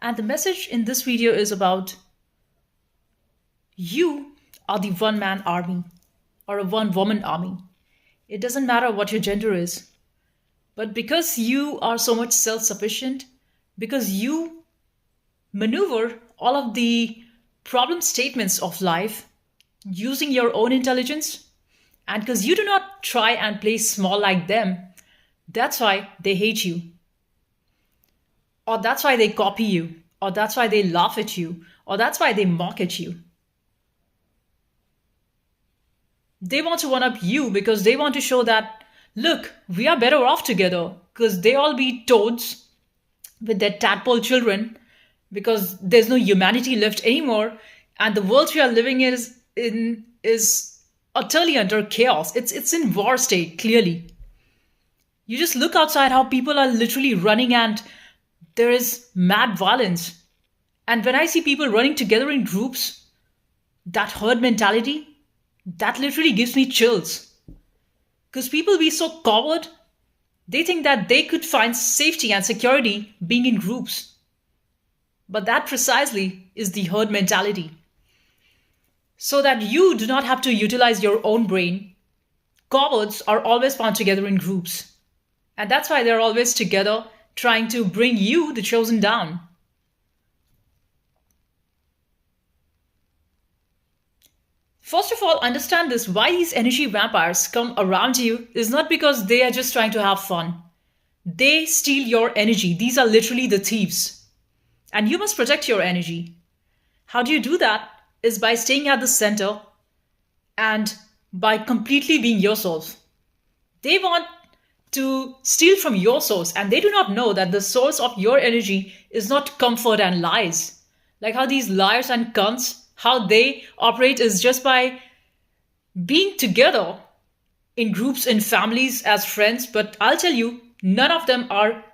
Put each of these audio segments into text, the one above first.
And the message in this video is about you are the one man army or a one woman army. It doesn't matter what your gender is, but because you are so much self sufficient, because you maneuver all of the problem statements of life using your own intelligence, and because you do not try and play small like them, that's why they hate you, or that's why they copy you, or that's why they laugh at you, or that's why they mock at you. They want to one up you because they want to show that, look, we are better off together, because they all be toads with their tadpole children, because there's no humanity left anymore, and the world we are living is utterly under chaos. It's in war state, clearly. You just look outside how people are literally running, and there is mad violence. And when I see people running together in groups, that herd mentality, that literally gives me chills. Because people be so coward, they think that they could find safety and security being in groups. But that precisely is the herd mentality. So that you do not have to utilize your own brain, cowards are always found together in groups. And that's why they're always together trying to bring you, the chosen, down. First of all, understand this: why these energy vampires come around you is not because they are just trying to have fun. They steal your energy. These are literally the thieves. And you must protect your energy. How do you do that? Is by staying at the center and by completely being yourself. They want to steal from your source, and they do not know that the source of your energy is not comfort and lies. Like how these liars and cunts, how they operate is just by being together in groups, in families, as friends. But I'll tell you, none of them are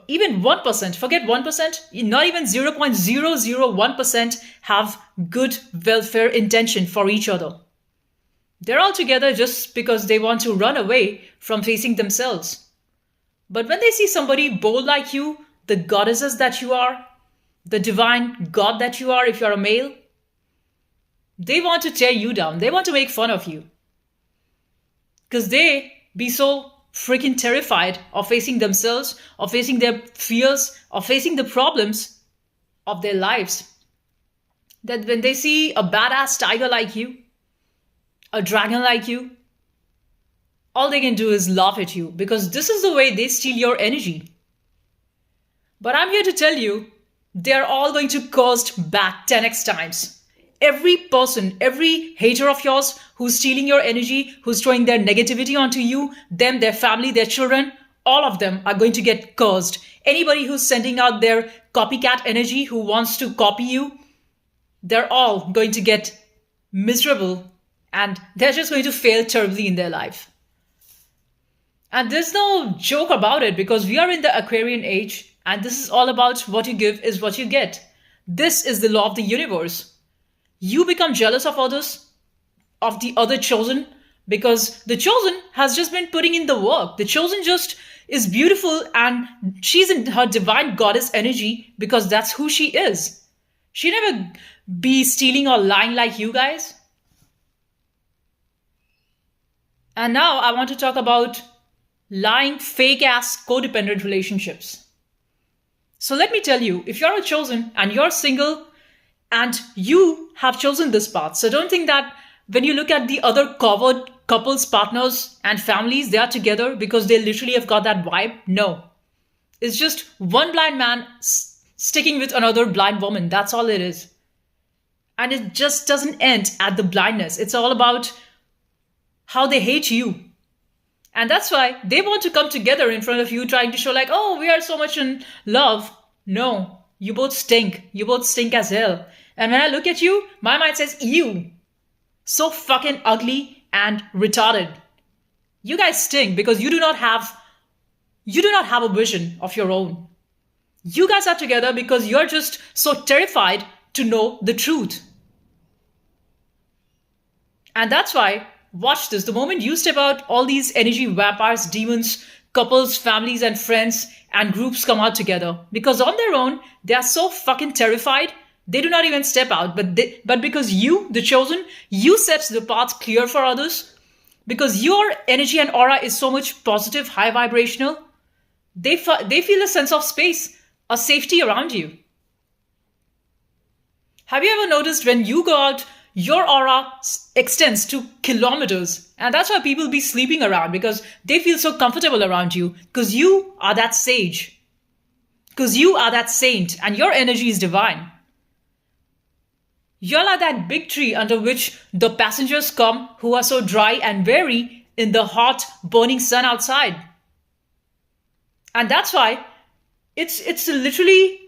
even 1%, forget 1%, not even 0.001% have good welfare intention for each other. They're all together just because they want to run away from facing themselves. But when they see somebody bold like you, the goddesses that you are, the divine god that you are if you're a male, they want to tear you down. They want to make fun of you. Because they be so freaking terrified of facing themselves, of facing their fears, of facing the problems of their lives, that when they see a badass tiger like you, a dragon like you, all they can do is laugh at you, because this is the way they steal your energy. But I'm here to tell you, they're all going to cost back 10x times. Every person, every hater of yours who's stealing your energy, who's throwing their negativity onto you, them, their family, their children, all of them are going to get cursed. Anybody who's sending out their copycat energy, who wants to copy you, they're all going to get miserable, and they're just going to fail terribly in their life. And there's no joke about it, because we are in the Aquarian age, and this is all about what you give is what you get. This is the law of the universe. You become jealous of others, of the other chosen, because the chosen has just been putting in the work. The chosen just is beautiful, and she's in her divine goddess energy because that's who she is. She never be stealing or lying like you guys. And now I want to talk about lying, fake ass codependent relationships. So let me tell you, if you're a chosen and you're single, and you have chosen this path, so don't think that when you look at the other covered couples, partners, and families, they are together because they literally have got that vibe. No. It's just one blind man sticking with another blind woman. That's all it is. And it just doesn't end at the blindness. It's all about how they hate you. And that's why they want to come together in front of you, trying to show like, oh, we are so much in love. No, you both stink. You both stink as hell. And when I look at you, my mind says, ew. So fucking ugly and retarded. You guys stink because you do not have a vision of your own. You guys are together because you're just so terrified to know the truth. And that's why, watch this, the moment you step out, all these energy vampires, demons, couples, families, and friends and groups come out together. Because on their own, they are so fucking terrified, they do not even step out. But because you, the chosen, you set the path clear for others, because your energy and aura is so much positive, high vibrational, they feel a sense of space, a safety around you. Have you ever noticed when you go out, your aura extends to kilometers? And that's why people be sleeping around, because they feel so comfortable around you, because you are that sage, because you are that saint, and your energy is divine. You're like that big tree under which the passengers come who are so dry and weary in the hot, burning sun outside. And that's why it's a literally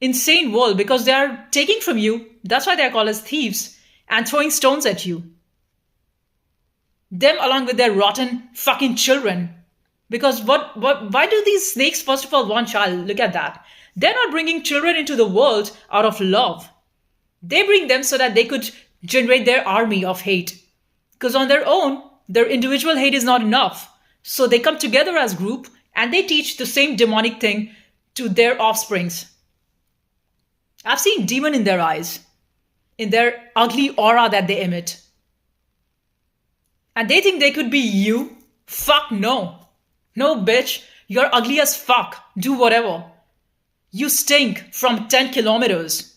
insane world, because they are taking from you. That's why they are called as thieves and throwing stones at you. Them along with their rotten fucking children. Because why do these snakes first of all want child? Look at that. They're not bringing children into the world out of love. They bring them so that they could generate their army of hate. Because on their own, their individual hate is not enough. So they come together as group and they teach the same demonic thing to their offsprings. I've seen demon in their eyes, in their ugly aura that they emit. And they think they could be you? Fuck no. No, bitch. You're ugly as fuck. Do whatever. You stink from 10 kilometers.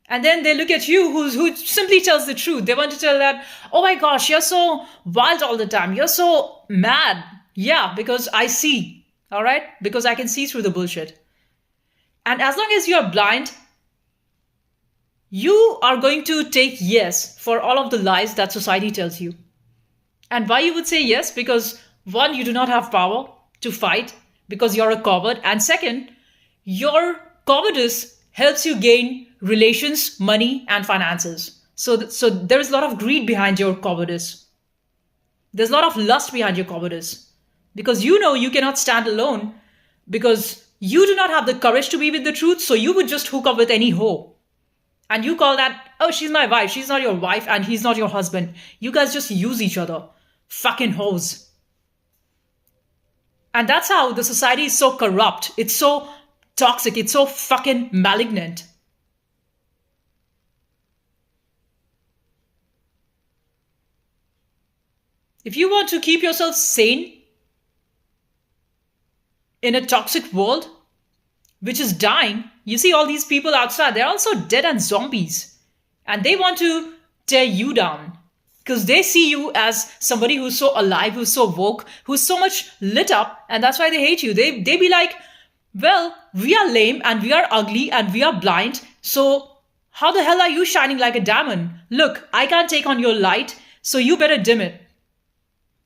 And then they look at you who simply tells the truth. They want to tell that, oh my gosh, you're so wild all the time. You're so mad. Yeah, because I see. All right? Because I can see through the bullshit. And as long as you're blind, you are going to take yes for all of the lies that society tells you. And why you would say yes? Because one, you do not have power to fight because you're a coward. And second, your cowardice helps you gain relations, money, and finances. So there is a lot of greed behind your cowardice. There's a lot of lust behind your cowardice. Because you know you cannot stand alone. Because you do not have the courage to be with the truth. So you would just hook up with any hoe. And you call that, oh, she's my wife. She's not your wife and he's not your husband. You guys just use each other. Fucking hoes. And that's how the society is so corrupt. It's so toxic. It's so fucking malignant. If you want to keep yourself sane in a toxic world, which is dying, you see all these people outside, they're also dead and zombies. And they want to tear you down. Because they see you as somebody who's so alive, who's so woke, who's so much lit up, and that's why they hate you. They be like, well, we are lame and we are ugly and we are blind, so how the hell are you shining like a diamond? Look, I can't take on your light, so you better dim it.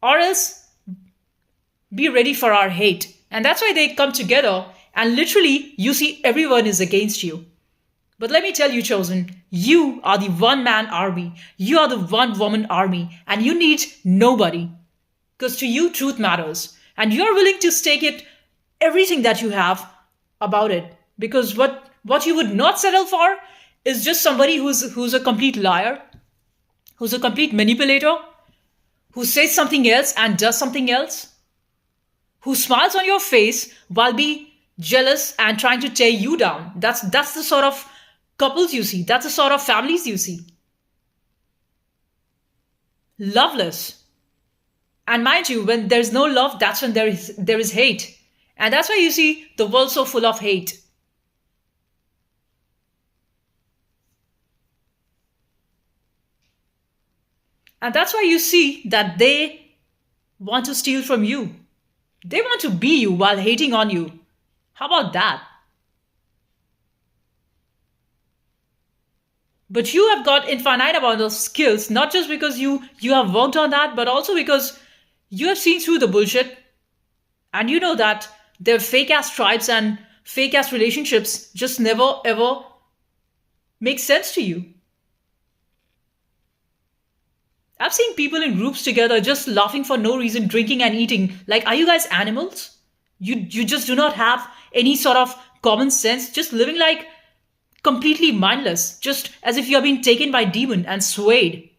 Or else, be ready for our hate. And that's why they come together and literally you see everyone is against you. But let me tell you, chosen, you are the one-man army. You are the one-woman army. And you need nobody. Because to you, truth matters. And you're willing to stake it, everything that you have about it. Because what you would not settle for is just somebody who's a complete liar, who's a complete manipulator, who says something else and does something else, who smiles on your face while be jealous and trying to tear you down. That's the sort of couples you see. That's the sort of families you see. Loveless. And mind you, when there's no love, that's when there is hate. And that's why you see the world so full of hate. And that's why you see that they want to steal from you. They want to be you while hating on you. How about that? But you have got infinite amount of skills, not just because you have worked on that, but also because you have seen through the bullshit. And you know that their fake ass tribes and fake ass relationships just never ever make sense to you. I've seen people in groups together just laughing for no reason, drinking and eating. Like, are you guys animals? You just do not have any sort of common sense, just living like completely mindless, just as if you're being taken by demon and swayed.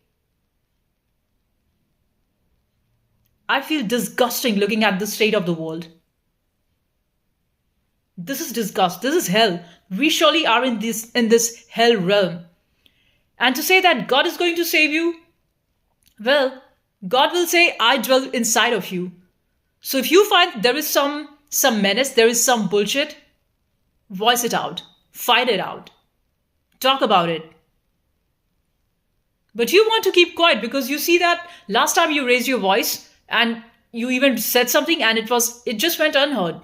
I feel disgusting looking at the state of the world. This is disgust. This is hell. We surely are in this hell realm. And to say that God is going to save you, well, God will say, I dwell inside of you. So if you find there is some menace, there is some bullshit, voice it out. Fight it out. Talk about it. But you want to keep quiet because you see that last time you raised your voice and you even said something and it just went unheard.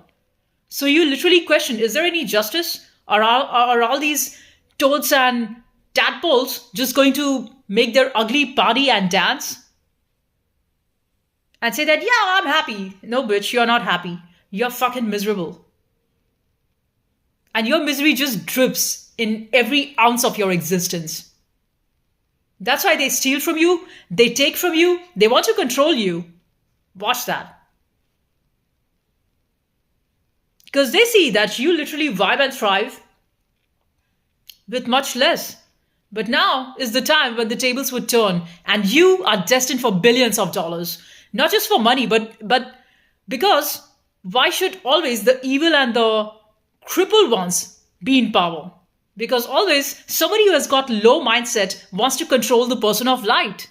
So you literally question, is there any justice? Are all these toads and tadpoles just going to make their ugly party and dance? And say that, yeah, I'm happy. No, bitch, you're not happy. You're fucking miserable. And your misery just drips in every ounce of your existence. That's why they steal from you, they take from you, they want to control you. Watch that. Because they see that you literally vibe and thrive with much less. But now is the time when the tables would turn and you are destined for billions of dollars. Not just for money, but because why should always the evil and the crippled ones be in power? Because always somebody who has got low mindset wants to control the person of light.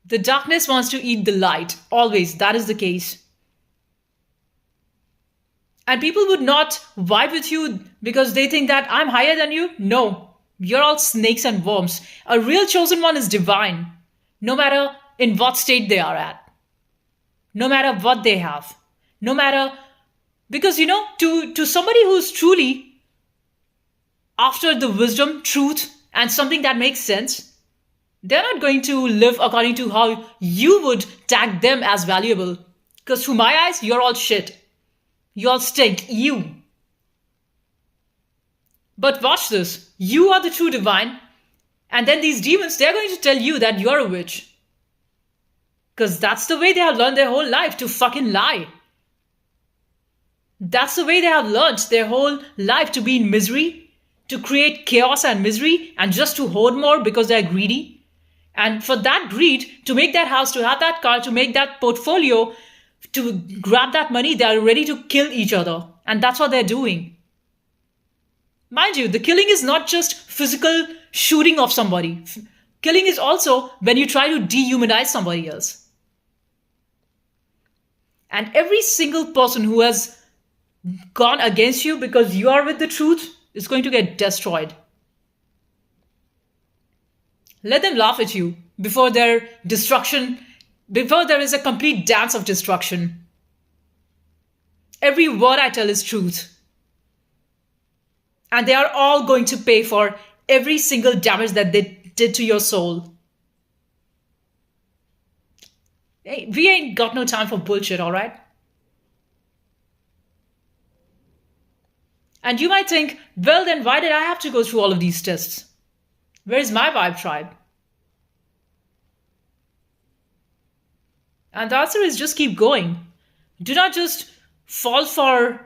The darkness wants to eat the light. Always, that is the case. And people would not vibe with you because they think that I'm higher than you. No, you're all snakes and worms. A real chosen one is divine, no matter in what state they are at, no matter what they have, no matter, because to somebody who's truly after the wisdom, truth, and something that makes sense, they're not going to live according to how you would tag them as valuable. Because through my eyes, you're all shit. You all stink. You. But watch this. You are the true divine. And then these demons, they're going to tell you that you're a witch. Because that's the way they have learned their whole life, to fucking lie. That's the way they have learned their whole life, to be in misery, to create chaos and misery, and just to hoard more because they're greedy. And for that greed, to make that house, to have that car, to make that portfolio, to grab that money, they're ready to kill each other. And that's what they're doing. Mind you, the killing is not just physical shooting of somebody. Killing is also when you try to dehumanize somebody else. And every single person who has gone against you because you are with the truth is going to get destroyed. Let them laugh at you before their destruction, before there is a complete dance of destruction. Every word I tell is truth. And they are all going to pay for every single damage that they did to your soul. Hey, we ain't got no time for bullshit, all right? And you might think, well, then why did I have to go through all of these tests? Where is my vibe tribe? And the answer is just keep going. Do not just fall for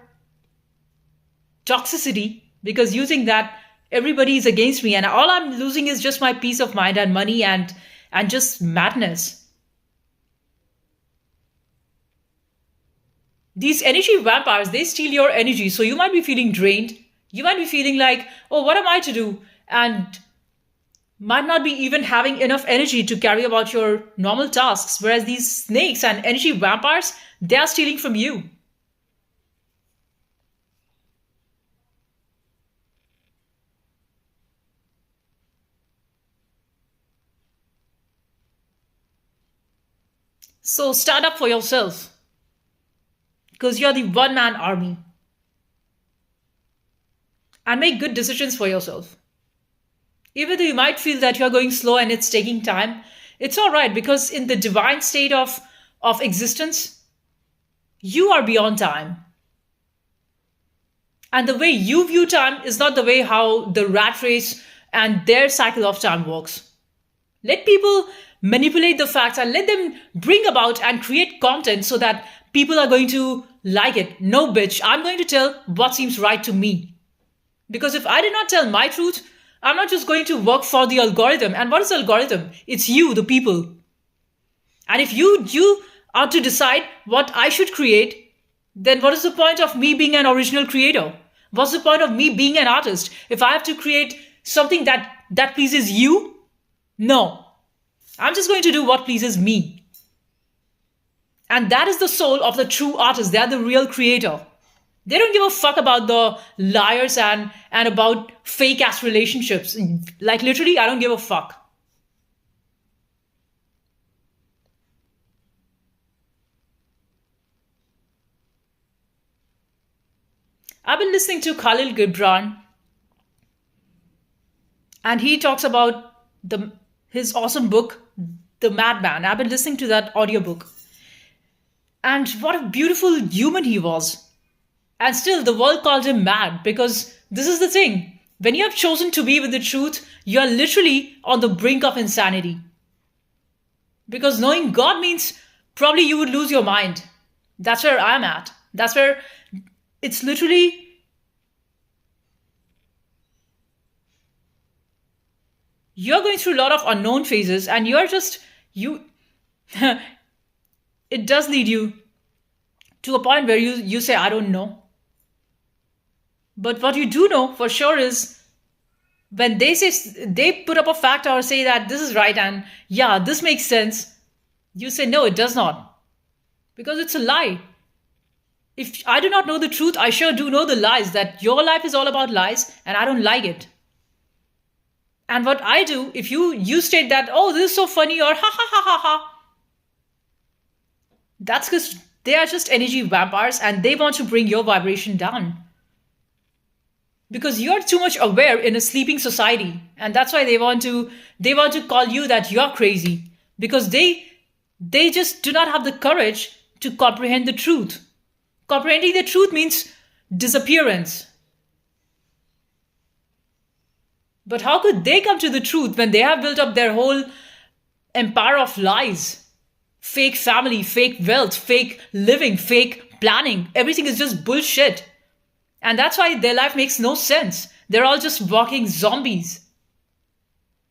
toxicity because you think that everybody is against me and all I'm losing is just my peace of mind and money and just madness. These energy vampires, they steal your energy. So you might be feeling drained. You might be feeling like, oh, what am I to do? And might not be even having enough energy to carry about your normal tasks. Whereas these snakes and energy vampires, they are stealing from you. So stand up for yourself. Because you're the one-man army. And make good decisions for yourself. Even though you might feel that you're going slow and it's taking time, it's all right because in the divine state of existence, you are beyond time. And the way you view time is not the way how the rat race and their cycle of time works. Let people manipulate the facts and let them bring about and create content so that people are going to like it. No, bitch, I'm going to tell what seems right to me. Because if I did not tell my truth, I'm not just going to work for the algorithm. And what is the algorithm? It's you, the people. And if you or to decide what I should create, then what is the point of me being an original creator? What's the point of me being an artist if I have to create something that pleases you? No. I'm just going to do what pleases me. And that is the soul of the true artist. They are the real creator. They don't give a fuck about the liars and about fake ass relationships. Like literally, I don't give a fuck. I've been listening to Khalil Gibran, and he talks about the his awesome book, The Madman. I've been listening to that audiobook. And what a beautiful human he was. And still, the world called him mad because this is the thing. When you have chosen to be with the truth, you are literally on the brink of insanity. Because knowing God means probably you would lose your mind. That's where I'm at. That's where it's literally you're going through a lot of unknown phases and you're just you it does lead you to a point where you say I don't know. But what you do know for sure is when they put up a fact or say that this is right and yeah, this makes sense, you say no, it does not. Because it's a lie. If I do not know the truth, I sure do know the lies, that your life is all about lies and I don't like it. And what I do, if you state that, oh, this is so funny or ha ha ha ha ha, that's because they are just energy vampires and they want to bring your vibration down. Because you're too much aware in a sleeping society. And that's why they want to call you that you're crazy. Because they just do not have the courage to comprehend the truth. Comprehending the truth means disappearance. But how could they come to the truth when they have built up their whole empire of lies? Fake family, fake wealth, fake living, fake planning. Everything is just bullshit. And that's why their life makes no sense. They're all just walking zombies.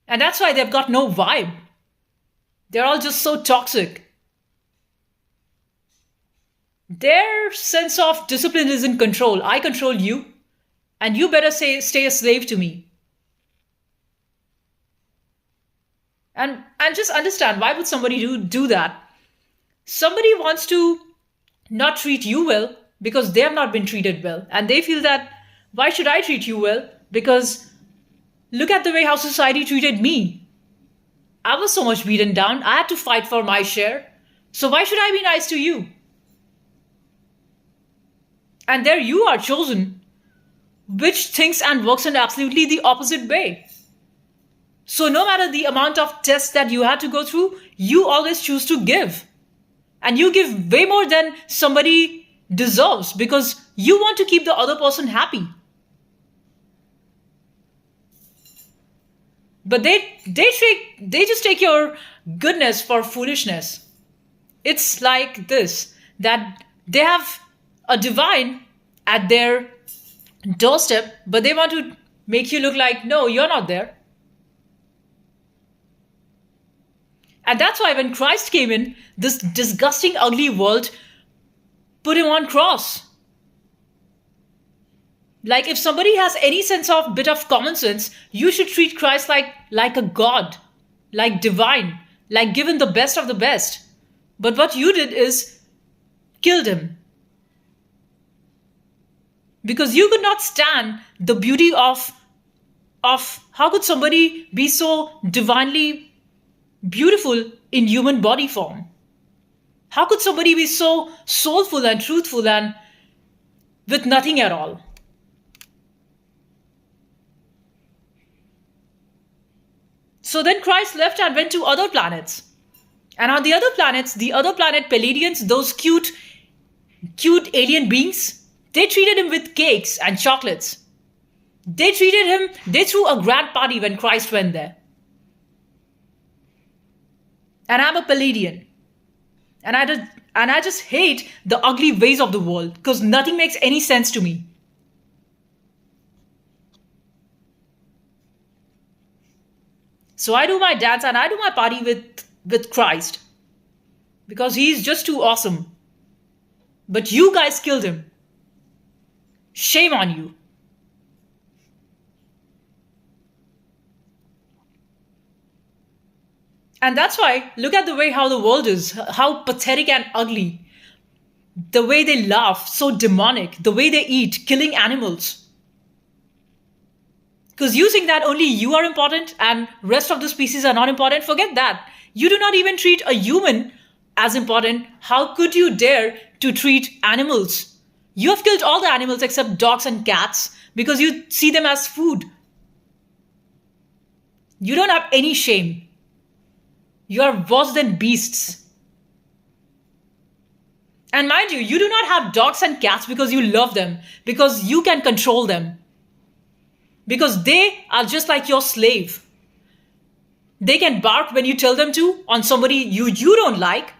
And that's why they've got no vibe. They're all just so toxic. Their sense of discipline is in control. I control you, and you better stay a slave to me. And just understand, why would somebody do that? Somebody wants to not treat you well because they have not been treated well. And they feel that, why should I treat you well? Because look at the way how society treated me. I was so much beaten down. I had to fight for my share. So why should I be nice to you? And there you are chosen, which thinks and works in absolutely the opposite way. So no matter the amount of tests that you had to go through, you always choose to give. And you give way more than somebody deserves because you want to keep the other person happy. But they just take your goodness for foolishness. It's like this, that they have a divine at their doorstep, but they want to make you look like, no, you're not there. And that's why when Christ came in, this disgusting, ugly world put him on cross. Like if somebody has any sense of bit of common sense, you should treat Christ like a god, like divine, like given the best of the best. But what you did is killed him. Because you could not stand the beauty of how could somebody be so divinely beautiful in human body form? How could somebody be so soulful and truthful and with nothing at all? So then Christ left and went to other planets. And on the other planets, the other planet Palladians, those cute alien beings, they treated him with cakes and chocolates. They threw a grand party when Christ went there. And I'm a Palladian. And I just hate the ugly ways of the world because nothing makes any sense to me. So I do my dance and I do my party with Christ. because he's just too awesome. But you guys killed him. Shame on you. And that's why, look at the way how the world is, how pathetic and ugly. The way they laugh, so demonic. The way they eat, killing animals. Because you think that only you are important and rest of the species are not important, forget that. You do not even treat a human as important. How could you dare to treat animals? You have killed all the animals except dogs and cats because you see them as food. You don't have any shame. You are worse than beasts. And mind you, you do not have dogs and cats because you love them, because you can control them. Because they are just like your slave. They can bark when you tell them to on somebody you don't like.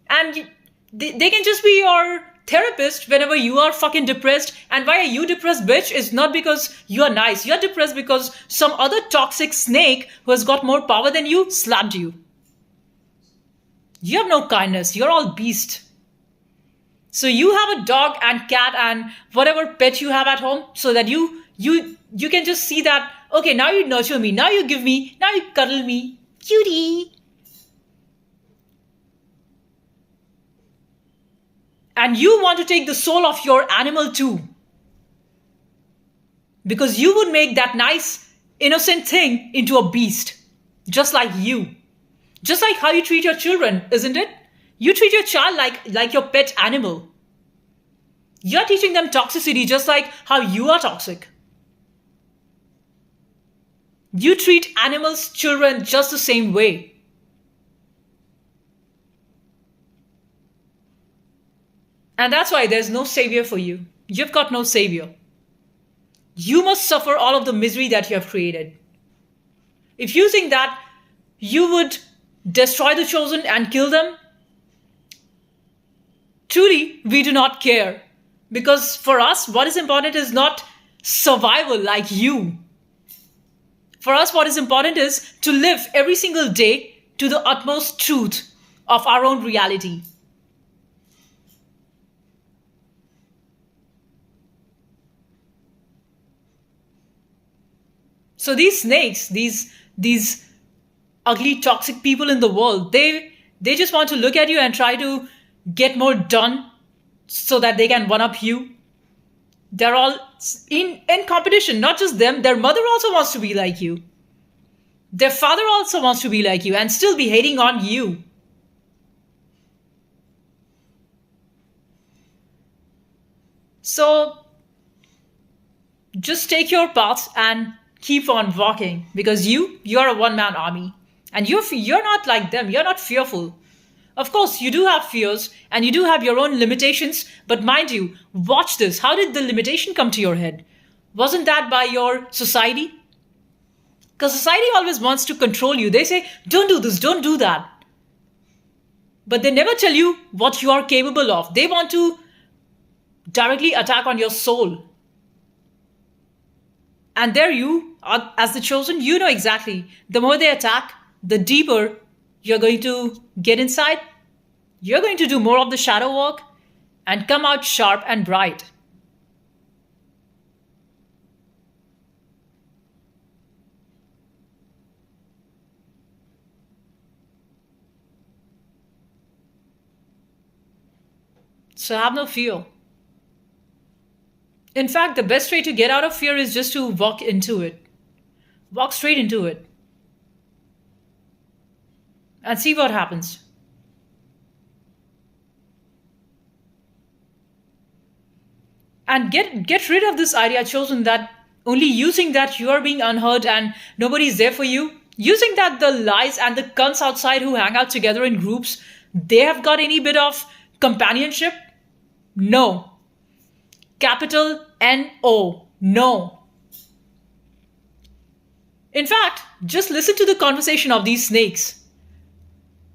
And they can just be your therapist whenever you are fucking depressed. And why are you depressed, bitch? It's not because you are nice. You're depressed because some other toxic snake who has got more power than you slapped you. You have no kindness. You're all beast. So you have a dog and cat and whatever pet you have at home so that you can just see that, okay, now you nurture me, now you give me, now you cuddle me. Cutie. And you want to take the soul of your animal too. Because you would make that nice, innocent thing into a beast. Just like you. Just like how you treat your children, isn't it? You treat your child like your pet animal. You're teaching them toxicity just like how you are toxic. You treat animals, children just the same way. And that's why there's no savior for you. You've got no savior. You must suffer all of the misery that you have created. If you think that you would destroy the chosen and kill them, truly, we do not care. Because for us, what is important is not survival like you. For us, what is important is to live every single day to the utmost truth of our own reality. So these snakes, these ugly, toxic people in the world, they just want to look at you and try to get more done so that they can one-up you. They're all in competition, not just them. Their mother also wants to be like you. Their father also wants to be like you and still be hating on you. So just take your path and keep on walking because you're a one-man army. And you're not like them. You're not fearful. Of course, you do have fears and you do have your own limitations. But mind you, watch this. How did the limitation come to your head? Wasn't that by your society? Because society always wants to control you. They say, don't do this, don't do that. But they never tell you what you are capable of. They want to directly attack on your soul. And there you are, as the chosen, you know exactly. The more they attack, the deeper you're going to get inside. You're going to do more of the shadow work and come out sharp and bright. So have no fear. In fact, the best way to get out of fear is just to walk into it. Walk straight into it. And see what happens. And get rid of this idea, chosen, that only you think that you are being unheard and nobody's there for you. You think that the lies and the cunts outside who hang out together in groups, they have got any bit of companionship? No. Capital N-O. No. In fact, just listen to the conversation of these snakes.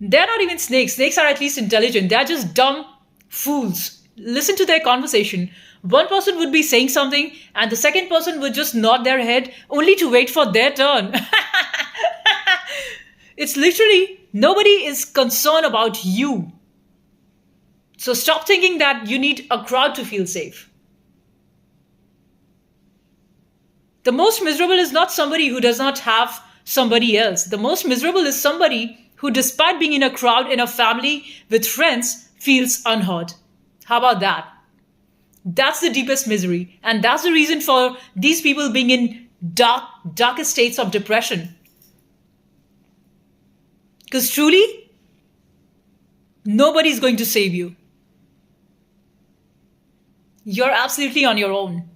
They're not even snakes. Snakes are at least intelligent. They're just dumb fools. Listen to their conversation. One person would be saying something and the second person would just nod their head only to wait for their turn. It's literally nobody is concerned about you. So stop thinking that you need a crowd to feel safe. The most miserable is not somebody who does not have somebody else. The most miserable is somebody who, despite being in a crowd, in a family, with friends, feels unheard. How about that? That's the deepest misery. And that's the reason for these people being in darkest states of depression. Because truly, nobody's going to save you. You're absolutely on your own.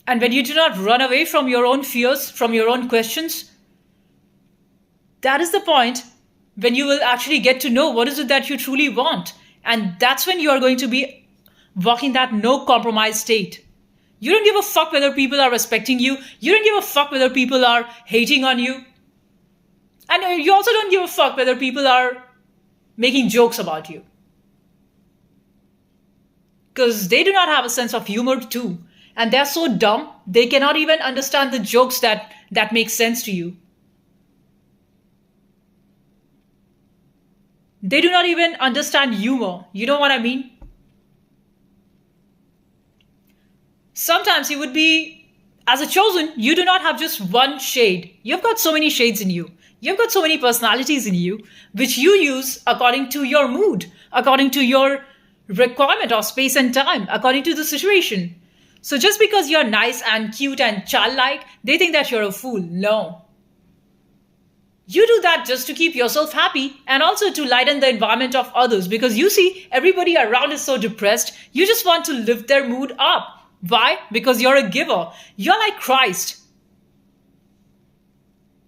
And when you do not run away from your own fears, from your own questions, that is the point when you will actually get to know what is it that you truly want. And that's when you are going to be walking that no compromise state. You don't give a fuck whether people are respecting you. You don't give a fuck whether people are hating on you. And you also don't give a fuck whether people are making jokes about you. Because they do not have a sense of humor too. And they're so dumb, they cannot even understand the jokes that make sense to you. They do not even understand humor. You know what I mean? Sometimes you would be, as a chosen, you do not have just one shade. You've got so many shades in you. You've got so many personalities in you, which you use according to your mood, according to your requirement of space and time, according to the situation. So just because you're nice and cute and childlike, they think that you're a fool. No. You do that just to keep yourself happy and also to lighten the environment of others, because you see everybody around is so depressed. You just want to lift their mood up. Why? Because you're a giver. You're like Christ.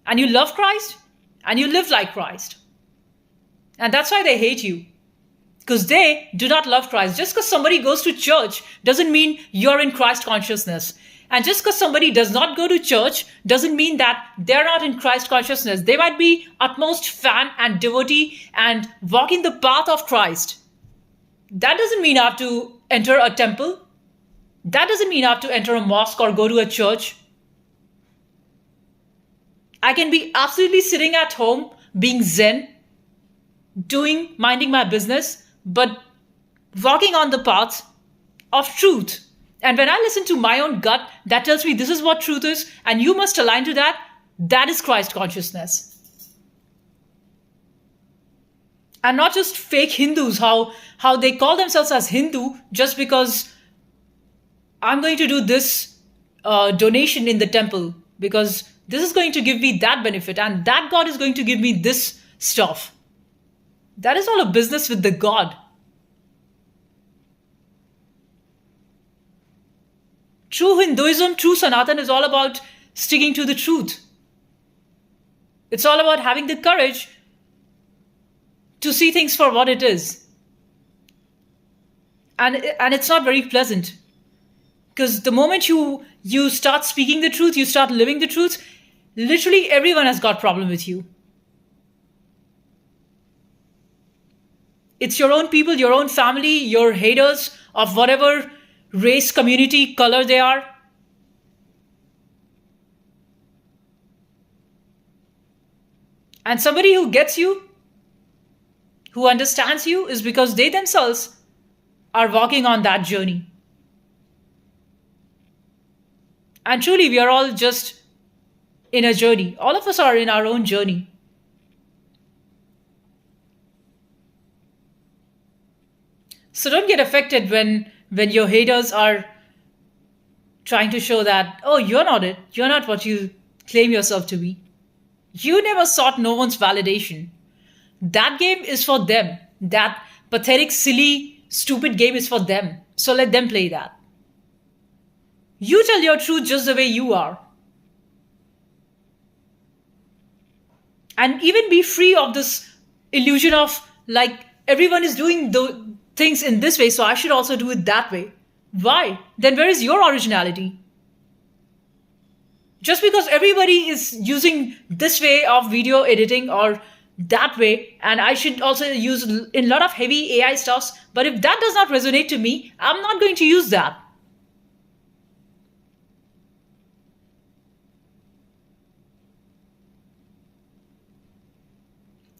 And you love Christ and you live like Christ. And that's why they hate you. Because they do not love Christ. Just because somebody goes to church doesn't mean you're in Christ consciousness. And just because somebody does not go to church doesn't mean that they're not in Christ consciousness. They might be utmost fan and devotee and walking the path of Christ. That doesn't mean I have to enter a temple. That doesn't mean I have to enter a mosque or go to a church. I can be absolutely sitting at home, being zen, minding my business, but walking on the path of truth. And when I listen to my own gut, that tells me this is what truth is, and you must align to that. That is Christ consciousness. And not just fake Hindus, how they call themselves as Hindu just because I'm going to do this donation in the temple because this is going to give me that benefit and that God is going to give me this stuff. That is all a business with the God. True Hinduism, true Sanatan is all about sticking to the truth. It's all about having the courage to see things for what it is. And it's not very pleasant. Because the moment you start speaking the truth, you start living the truth, literally everyone has got problem with you. It's your own people, your own family, your haters of whatever race, community, color they are. And somebody who gets you, who understands you, is because they themselves are walking on that journey. And truly, we are all just in a journey. All of us are in our own journey. So don't get affected when your haters are trying to show that, oh, you're not it. You're not what you claim yourself to be. You never sought no one's validation. That game is for them. That pathetic, silly, stupid game is for them. So let them play that. You tell your truth just the way you are. And even be free of this illusion of like everyone is doing the things in this way, so I should also do it that way. Why? Then where is your originality? Just because everybody is using this way of video editing or that way, and I should also use a lot of heavy AI stuffs, but if that does not resonate to me, I'm not going to use that.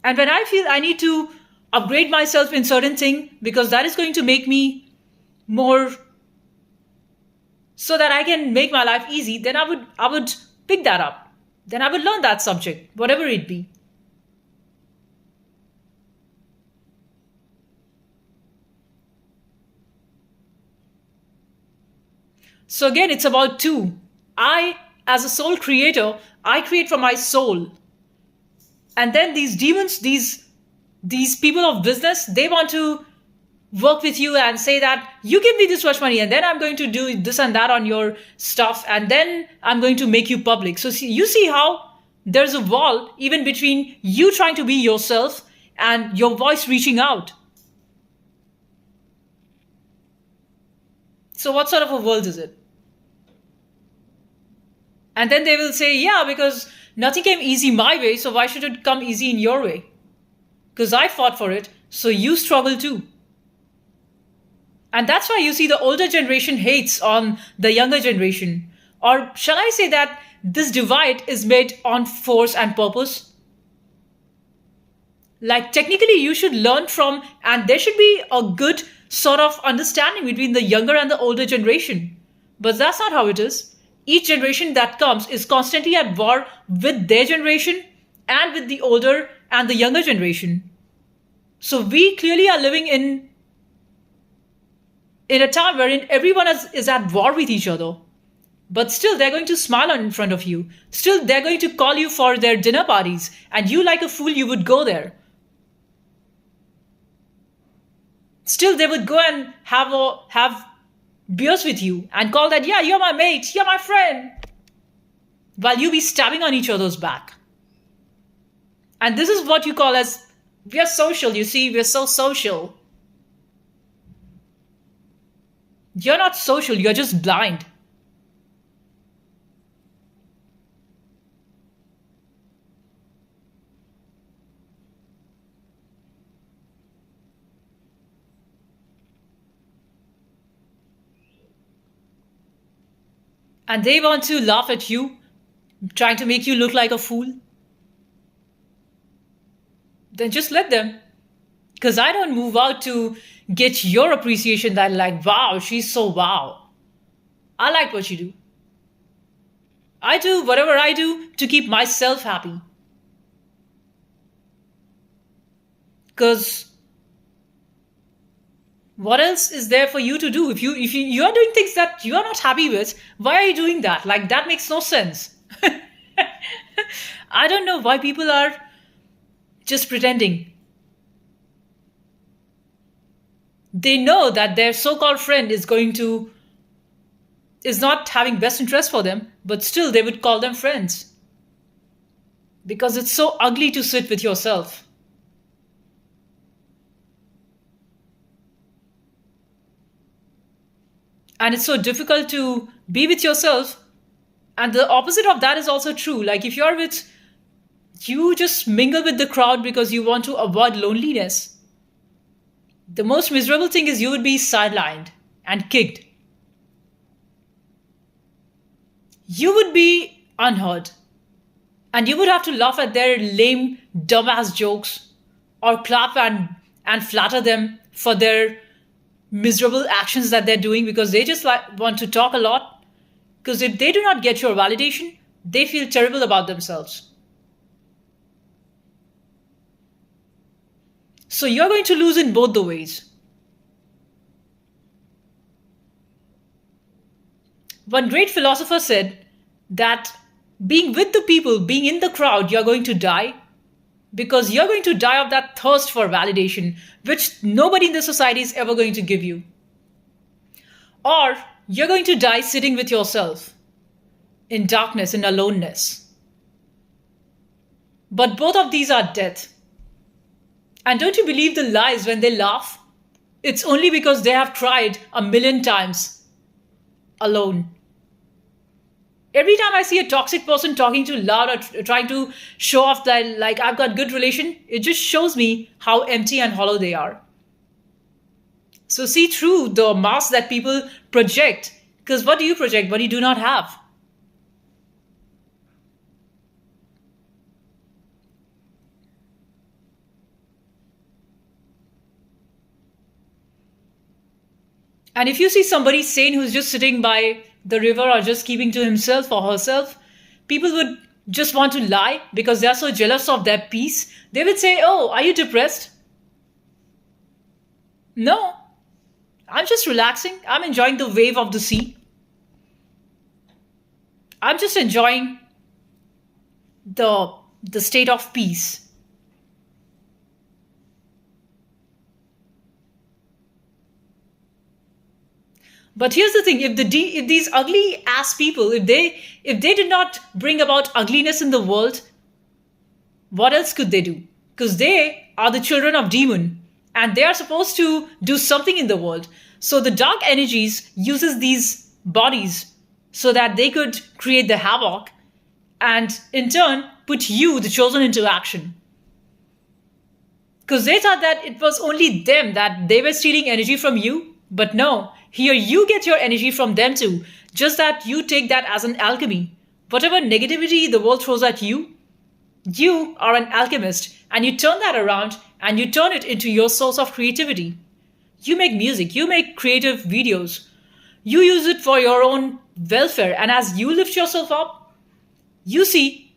And when I feel I need to upgrade myself in certain thing because that is going to make me more, so that I can make my life easy, then I would pick that up. Then I would learn that subject, whatever it be. So again, it's about two. I, as a soul creator, I create for my soul. And then these demons, these people of business, they want to work with you and say that you give me this much money and then I'm going to do this and that on your stuff and then I'm going to make you public. So you see how there's a wall even between you trying to be yourself and your voice reaching out. So what sort of a world is it? And then they will say, yeah, because nothing came easy my way, so why should it come easy in your way? Because I fought for it, so you struggle too. And that's why you see the older generation hates on the younger generation. Or shall I say that this divide is made on force and purpose? Like, technically, you should learn from, and there should be a good sort of understanding between the younger and the older generation. But that's not how it is. Each generation that comes is constantly at war with their generation and with the older and the younger generation. So we clearly are living in a time wherein everyone is at war with each other. But still, they're going to smile in front of you. Still, they're going to call you for their dinner parties. And you, like a fool, you would go there. Still, they would go and have beers with you and call that, yeah, you're my mate, you're my friend. While you be stabbing on each other's back. And this is what you call as, we're social, you see, we're so social. You're not social, you're just blind. And they want to laugh at you, trying to make you look like a fool. Then just let them. Because I don't move out to get your appreciation that, like, wow, she's so wow. I like what you do. I do whatever I do to keep myself happy. Because what else is there for you to do? If you are doing things that you are not happy with, why are you doing that? Like, that makes no sense. I don't know why people are just pretending. They know that their so-called friend is not having best interest for them, but still they would call them friends. Because it's so ugly to sit with yourself. And it's so difficult to be with yourself. And the opposite of that is also true. Like, if you just mingle with the crowd because you want to avoid loneliness. The most miserable thing is you would be sidelined and kicked. You would be unheard. And you would have to laugh at their lame, dumbass jokes or clap and flatter them for their miserable actions that they're doing because they just want to talk a lot. Because if they do not get your validation, they feel terrible about themselves. So you're going to lose in both the ways. One great philosopher said that being with the people, being in the crowd, you're going to die because you're going to die of that thirst for validation, which nobody in the society is ever going to give you. Or you're going to die sitting with yourself in darkness, in aloneness. But both of these are death. And don't you believe the lies when they laugh? It's only because they have tried a million times alone. Every time I see a toxic person talking too loud or trying to show off that, like, I've got good relation, it just shows me how empty and hollow they are. So see through the mask that people project. Because what do you project? What you do not have. And if you see somebody sane who's just sitting by the river or just keeping to himself or herself, people would just want to lie because they are so jealous of their peace. They would say, "Oh, are you depressed?" No, I'm just relaxing. I'm enjoying the wave of the sea. I'm just enjoying the the state of peace. But here's the thing: if these ugly ass people, if they did not bring about ugliness in the world, what else could they do? Because they are the children of demon, and they are supposed to do something in the world. So the dark energies uses these bodies so that they could create the havoc and in turn put you, the chosen, into action. Because they thought that it was only them, that they were stealing energy from you. But no, here you get your energy from them too. Just that you take that as an alchemy. Whatever negativity the world throws at you, you are an alchemist and you turn that around and you turn it into your source of creativity. You make music, you make creative videos, you use it for your own welfare. And as you lift yourself up, you see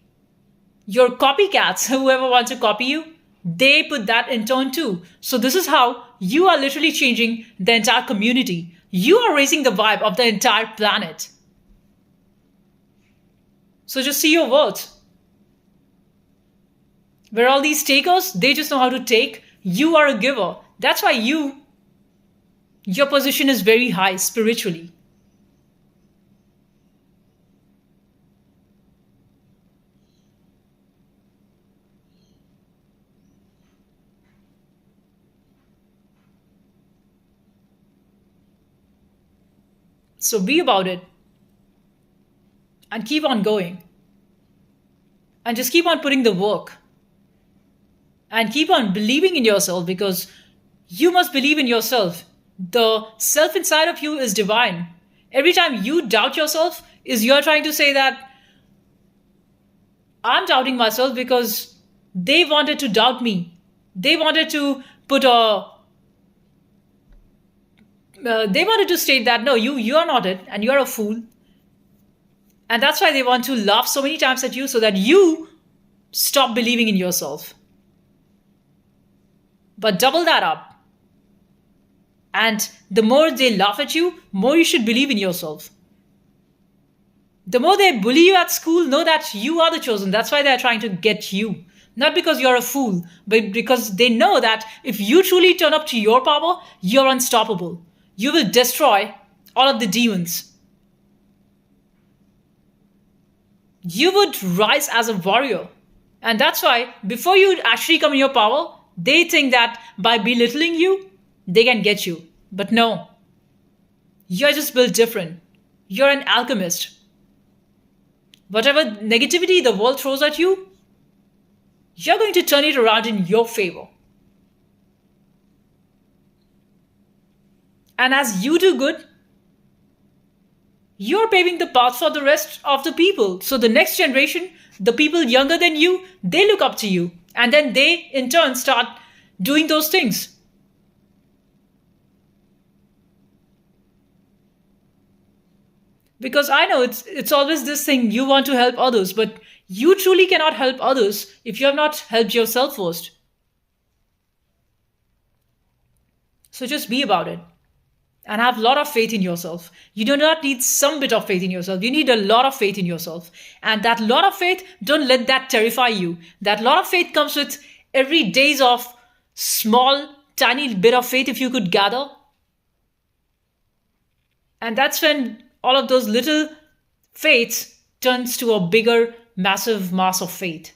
your copycats, whoever wants to copy you, they put that in turn too. So this is how you are literally changing the entire community. You are raising the vibe of the entire planet. So just see your worth. Where all these takers, they just know how to take. You are a giver. That's why your position is very high spiritually. So be about it and keep on going and just keep on putting the work and keep on believing in yourself because you must believe in yourself. The self inside of you is divine. Every time you doubt yourself, is you're trying to say that I'm doubting myself because they wanted to doubt me. They wanted to put a they wanted to state that no, you are not it and you are a fool. And that's why they want to laugh so many times at you so that you stop believing in yourself. But double that up. And the more they laugh at you, more you should believe in yourself. The more they bully you at school, know that you are the chosen. That's why they're trying to get you. Not because you're a fool, but because they know that if you truly turn up to your power, you're unstoppable. You will destroy all of the demons. You would rise as a warrior. And that's why before you actually come in your power, they think that by belittling you, they can get you. But no, you're just built different. You're an alchemist. Whatever negativity the world throws at you, you're going to turn it around in your favor. And as you do good, you're paving the path for the rest of the people. So the next generation, the people younger than you, they look up to you. And then they, in turn, start doing those things. Because I know it's always this thing, you want to help others, but you truly cannot help others if you have not helped yourself first. So just be about it and have a lot of faith in yourself. You do not need some bit of faith in yourself. You need a lot of faith in yourself. And that lot of faith, don't let that terrify you. That lot of faith comes with every days of small, tiny bit of faith if you could gather. And that's when all of those little faiths turns to a bigger, massive mass of faith.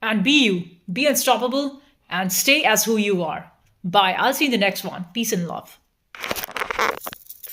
And be you, be unstoppable, and stay as who you are. Bye. I'll see you in the next one. Peace and love.